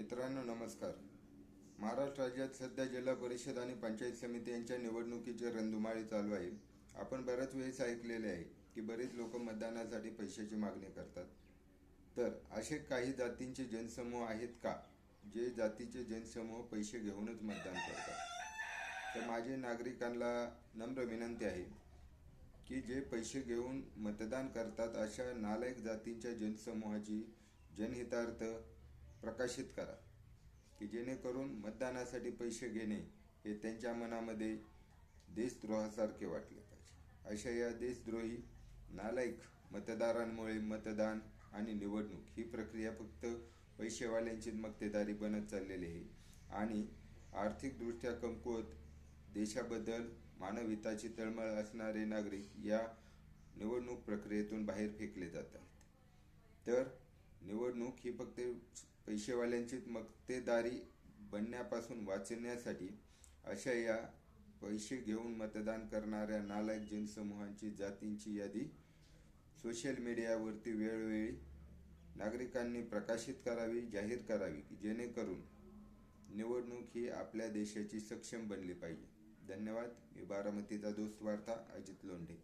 मित्रांनो नमस्कार. महाराष्ट्र राज्यात सध्या जिल्हा परिषद आणि पंचायत समिती यांच्या निवडणुकीचे रणधुमाळी चालू आहे. आपण बऱ्याच वेळेस ऐकलेले आहे की बरेच लोक मतदानासाठी पैशाची मागणी करतात. तर असे काही जातींचे जनसमूह आहेत का जे जातीचे जनसमूह पैसे घेऊनच मतदान करतात? तर माझी नागरिकांना नम्र विनंती आहे की जे पैसे घेऊन मतदान करतात अशा नालायक जातींच्या जनसमूहाची जनहितार्थ प्रकाशित करा की जेणेकरून मतदानासाठी पैसे घेणे हे त्यांच्या मनामध्ये देशद्रोहासारखे वाटले पाहिजे. अशा या देशद्रोही नालायक मतदारांमुळे मतदान आणि निवडणूक ही प्रक्रिया फक्त पैसेवाल्यांची मक्तेदारी बनत चाललेली आहे आणि आर्थिकदृष्ट्या कमकुवत देशाबद्दल मानवहिताची तळमळ असणारे नागरिक या निवडणूक प्रक्रियेतून बाहेर फेकले जात आहेत. तर निवडणूक ही फक्त पैसेवाल्यांची मक्तेदारी बनण्यापासून वाचण्यासाठी अशा या पैसे घेऊन मतदान करणाऱ्या नालायक जनसमूहांची जातींची यादी सोशल मीडियावरती वेळोवेळी नागरिकांनी प्रकाशित करावी, जाहीर करावी जेणेकरून निवडणूक ही आपल्या देशाची सक्षम बनली पाहिजे. धन्यवाद. मी बारामतीचा दोस्त वार्ता अजित लोंढे.